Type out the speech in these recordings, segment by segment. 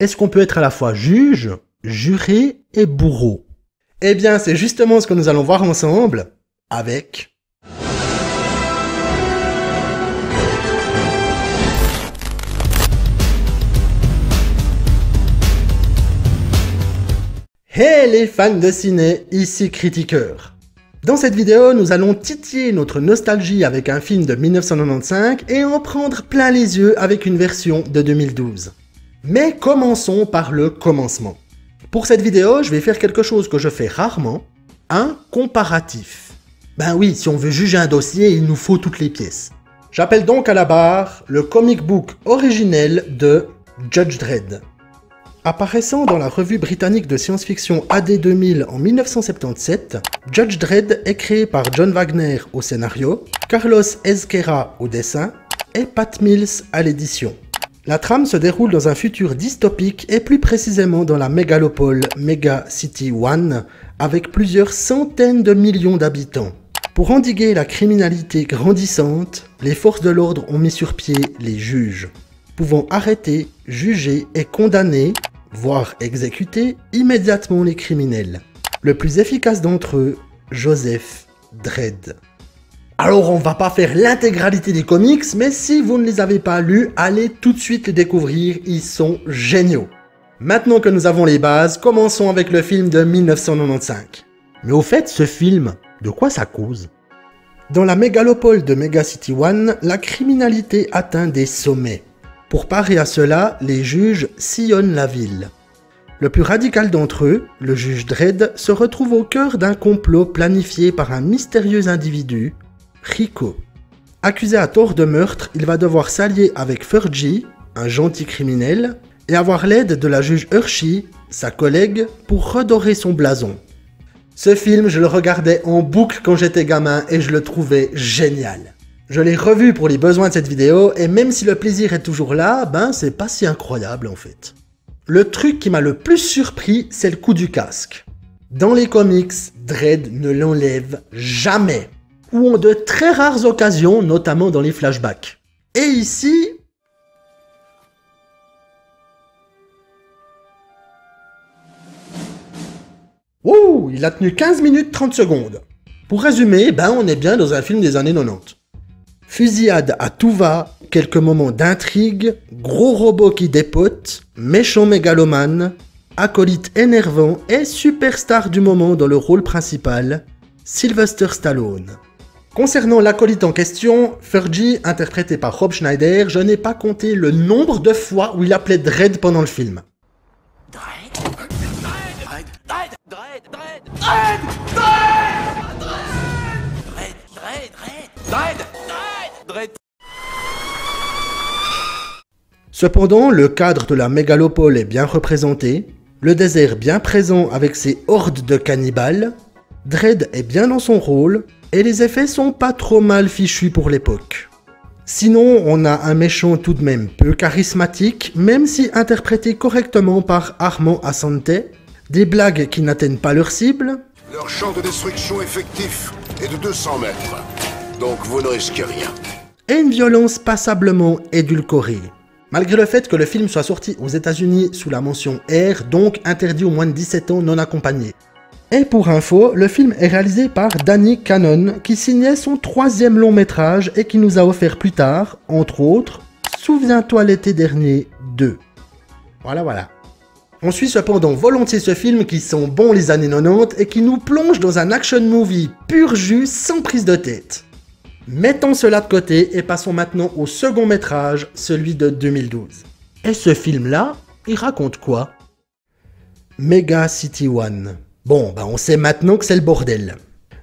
Est-ce qu'on peut être à la fois juge, juré et bourreau? Eh bien, c'est justement ce que nous allons voir ensemble avec... Hey les fans de ciné, ici Critiqueur. Dans cette vidéo, nous allons titiller notre nostalgie avec un film de 1995 et en prendre plein les yeux avec une version de 2012. Mais commençons par le commencement. Pour cette vidéo, je vais faire quelque chose que je fais rarement, un comparatif. Ben oui, si on veut juger un dossier, il nous faut toutes les pièces. J'appelle donc à la barre le comic book originel de Judge Dredd. Apparaissant dans la revue britannique de science-fiction AD 2000 en 1977, Judge Dredd est créé par John Wagner au scénario, Carlos Ezquerra au dessin et Pat Mills à l'édition. La trame se déroule dans un futur dystopique et plus précisément dans la mégalopole Mega City One avec plusieurs centaines de millions d'habitants. Pour endiguer la criminalité grandissante, les forces de l'ordre ont mis sur pied les juges, pouvant arrêter, juger et condamner, voire exécuter immédiatement les criminels. Le plus efficace d'entre eux, Joseph Dredd. Alors on va pas faire l'intégralité des comics, mais si vous ne les avez pas lus, allez tout de suite les découvrir, ils sont géniaux. Maintenant que nous avons les bases, commençons avec le film de 1995. Mais au fait, ce film, de quoi ça cause? Dans la mégalopole de Mega City One, la criminalité atteint des sommets. Pour parer à cela, les juges sillonnent la ville. Le plus radical d'entre eux, le juge Dredd, se retrouve au cœur d'un complot planifié par un mystérieux individu, Rico. Accusé à tort de meurtre, il va devoir s'allier avec Fergie, un gentil criminel, et avoir l'aide de la juge Hershey, sa collègue, pour redorer son blason. Ce film, je le regardais en boucle quand j'étais gamin et je le trouvais génial. Je l'ai revu pour les besoins de cette vidéo et même si le plaisir est toujours là, ben c'est pas si incroyable en fait. Le truc qui m'a le plus surpris, c'est le coup du casque. Dans les comics, Dredd ne l'enlève jamais. Ou en de très rares occasions, notamment dans les flashbacks. Et ici... Ouh, il a tenu 15 minutes 30 secondes. Pour résumer, ben on est bien dans un film des années 90. Fusillade à tout va, quelques moments d'intrigue, gros robot qui dépote, méchant mégalomane, acolyte énervant et superstar du moment dans le rôle principal, Sylvester Stallone. Concernant l'acolyte en question, Fergie, interprété par Rob Schneider, je n'ai pas compté le nombre de fois où il appelait Dredd pendant le film. Cependant, le cadre de la mégalopole est bien représenté, le désert bien présent avec ses hordes de cannibales, Dredd est bien dans son rôle, et les effets sont pas trop mal fichus pour l'époque. Sinon, on a un méchant tout de même peu charismatique, même si interprété correctement par Armand Assante, des blagues qui n'atteignent pas leur cible. Leur champ de destruction effectif est de 200 mètres, donc vous ne risquez rien. Et une violence passablement édulcorée. Malgré le fait que le film soit sorti aux États-Unis sous la mention R, donc interdit aux moins de 17 ans non accompagnés. Et pour info, le film est réalisé par Danny Cannon, qui signait son 3e long métrage et qui nous a offert plus tard, entre autres, Souviens-toi l'été dernier 2. Voilà. On suit cependant volontiers ce film qui sent bon les années 90 et qui nous plonge dans un action movie pur jus sans prise de tête. Mettons cela de côté et passons maintenant au second métrage, celui de 2012. Et ce film-là, il raconte quoi? Mega City One. Bon, on sait maintenant que c'est le bordel.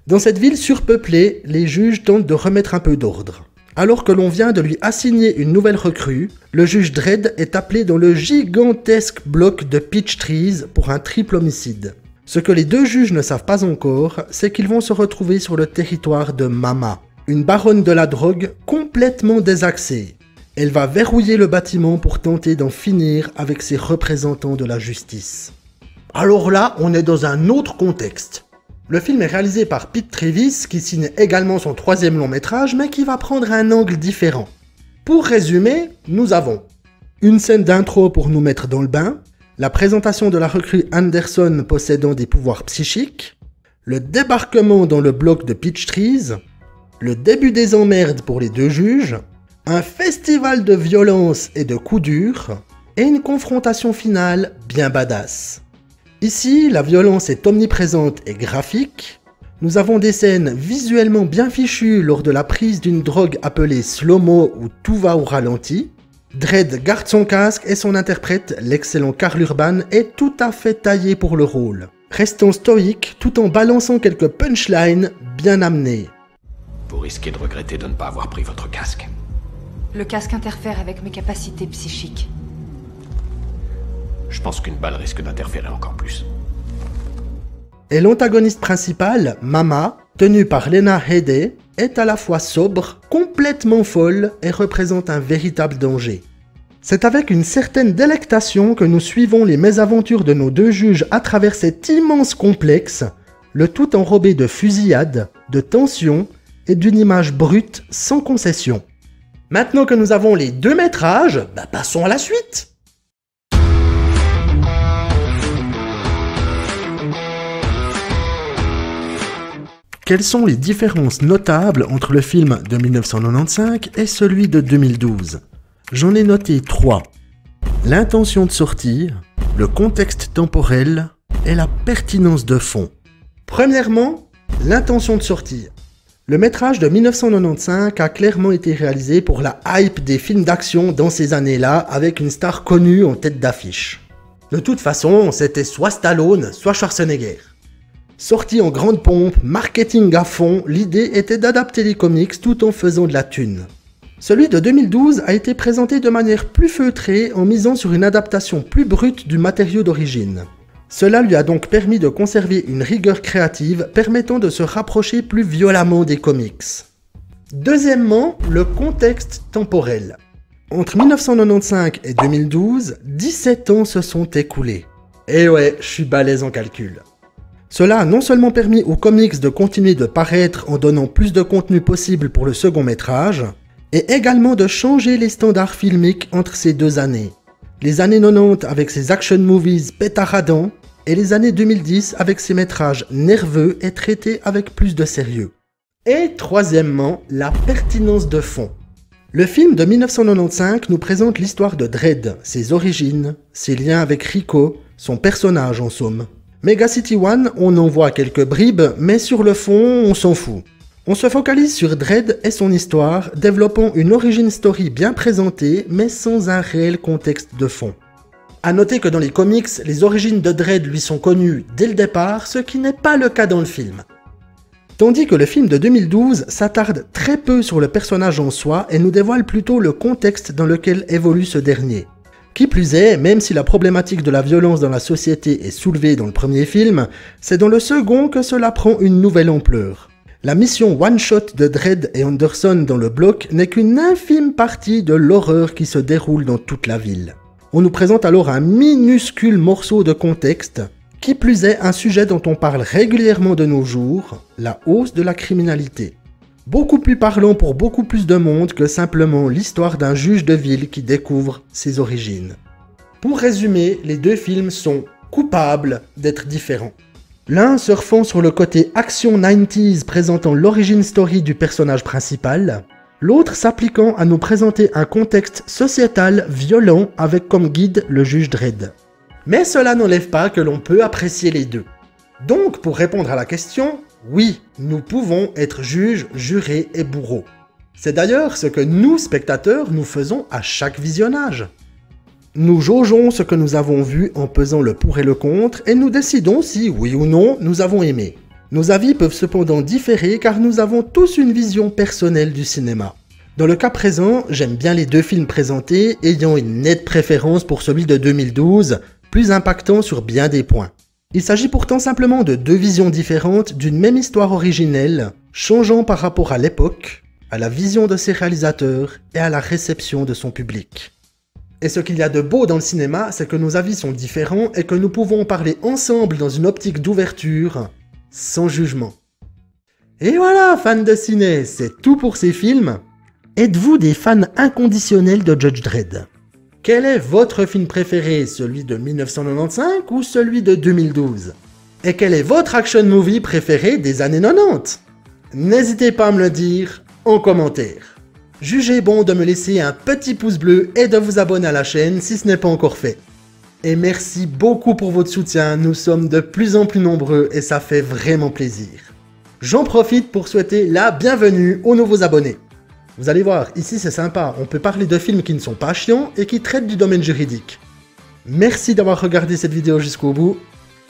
Dans cette ville surpeuplée, les juges tentent de remettre un peu d'ordre. Alors que l'on vient de lui assigner une nouvelle recrue, le juge Dredd est appelé dans le gigantesque bloc de Peach Trees pour un triple homicide. Ce que les deux juges ne savent pas encore, c'est qu'ils vont se retrouver sur le territoire de Mama, une baronne de la drogue complètement désaxée. Elle va verrouiller le bâtiment pour tenter d'en finir avec ses représentants de la justice. Alors là, on est dans un autre contexte. Le film est réalisé par Pete Travis, qui signe également son 3e long métrage, mais qui va prendre un angle différent. Pour résumer, nous avons une scène d'intro pour nous mettre dans le bain, la présentation de la recrue Anderson possédant des pouvoirs psychiques, le débarquement dans le bloc de Peachtrees, le début des emmerdes pour les deux juges, un festival de violence et de coups durs, et une confrontation finale bien badass. Ici, la violence est omniprésente et graphique. Nous avons des scènes visuellement bien fichues lors de la prise d'une drogue appelée slow-mo où tout va au ralenti. Dredd garde son casque et son interprète, l'excellent Karl Urban, est tout à fait taillé pour le rôle, restant stoïque tout en balançant quelques punchlines bien amenées. Vous risquez de regretter de ne pas avoir pris votre casque. Le casque interfère avec mes capacités psychiques. Je pense qu'une balle risque d'interférer encore plus. Et l'antagoniste principal, Mama, tenue par Lena Headey, est à la fois sobre, complètement folle et représente un véritable danger. C'est avec une certaine délectation que nous suivons les mésaventures de nos deux juges à travers cet immense complexe, le tout enrobé de fusillades, de tensions et d'une image brute sans concession. Maintenant que nous avons les deux métrages, passons à la suite. Quelles sont les différences notables entre le film de 1995 et celui de 2012? J'en ai noté 3. L'intention de sortie, le contexte temporel et la pertinence de fond. Premièrement, l'intention de sortie. Le métrage de 1995 a clairement été réalisé pour la hype des films d'action dans ces années-là avec une star connue en tête d'affiche. De toute façon, c'était soit Stallone, soit Schwarzenegger. Sorti en grande pompe, marketing à fond, l'idée était d'adapter les comics tout en faisant de la thune. Celui de 2012 a été présenté de manière plus feutrée en misant sur une adaptation plus brute du matériau d'origine. Cela lui a donc permis de conserver une rigueur créative permettant de se rapprocher plus violemment des comics. Deuxièmement, le contexte temporel. Entre 1995 et 2012, 17 ans se sont écoulés. Et ouais, je suis balèze en calcul. Cela a non seulement permis aux comics de continuer de paraître en donnant plus de contenu possible pour le second métrage, et également de changer les standards filmiques entre ces deux années. Les années 90 avec ses action movies pétaradants, et les années 2010 avec ses métrages nerveux et traités avec plus de sérieux. Et troisièmement, la pertinence de fond. Le film de 1995 nous présente l'histoire de Dredd, ses origines, ses liens avec Rico, son personnage en somme. Mega City One, on en voit quelques bribes, mais sur le fond, on s'en fout. On se focalise sur Dredd et son histoire, développant une origin story bien présentée, mais sans un réel contexte de fond. A noter que dans les comics, les origines de Dredd lui sont connues dès le départ, ce qui n'est pas le cas dans le film. Tandis que le film de 2012 s'attarde très peu sur le personnage en soi et nous dévoile plutôt le contexte dans lequel évolue ce dernier. Qui plus est, même si la problématique de la violence dans la société est soulevée dans le premier film, c'est dans le second que cela prend une nouvelle ampleur. La mission one-shot de Dredd et Anderson dans le bloc n'est qu'une infime partie de l'horreur qui se déroule dans toute la ville. On nous présente alors un minuscule morceau de contexte, qui plus est un sujet dont on parle régulièrement de nos jours, la hausse de la criminalité. Beaucoup plus parlant pour beaucoup plus de monde que simplement l'histoire d'un juge de ville qui découvre ses origines. Pour résumer, les deux films sont coupables d'être différents. L'un surfant sur le côté action 90s présentant l'origin story du personnage principal, l'autre s'appliquant à nous présenter un contexte sociétal violent avec comme guide le juge Dredd. Mais cela n'enlève pas que l'on peut apprécier les deux. Donc, pour répondre à la question, oui, nous pouvons être juges, jurés et bourreaux. C'est d'ailleurs ce que nous, spectateurs, nous faisons à chaque visionnage. Nous jaugeons ce que nous avons vu en pesant le pour et le contre et nous décidons si, oui ou non, nous avons aimé. Nos avis peuvent cependant différer car nous avons tous une vision personnelle du cinéma. Dans le cas présent, j'aime bien les deux films présentés, ayant une nette préférence pour celui de 2012, plus impactant sur bien des points. Il s'agit pourtant simplement de deux visions différentes d'une même histoire originelle, changeant par rapport à l'époque, à la vision de ses réalisateurs et à la réception de son public. Et ce qu'il y a de beau dans le cinéma, c'est que nos avis sont différents et que nous pouvons parler ensemble dans une optique d'ouverture, sans jugement. Et voilà, fans de ciné, c'est tout pour ces films. Êtes-vous des fans inconditionnels de Judge Dredd ? Quel est votre film préféré, celui de 1995 ou celui de 2012? Et quel est votre action movie préféré des années 90? N'hésitez pas à me le dire en commentaire. Jugez bon de me laisser un petit pouce bleu et de vous abonner à la chaîne si ce n'est pas encore fait. Et merci beaucoup pour votre soutien, nous sommes de plus en plus nombreux et ça fait vraiment plaisir. J'en profite pour souhaiter la bienvenue aux nouveaux abonnés. Vous allez voir, ici c'est sympa, on peut parler de films qui ne sont pas chiants et qui traitent du domaine juridique. Merci d'avoir regardé cette vidéo jusqu'au bout.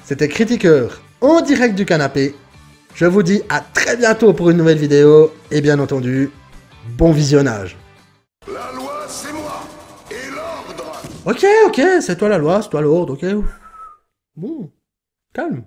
C'était Critiqueur en direct du canapé. Je vous dis à très bientôt pour une nouvelle vidéo et bien entendu, bon visionnage. La loi, c'est moi. Et l'ordre. Ok, c'est toi la loi, c'est toi l'ordre, ok. Bon, calme.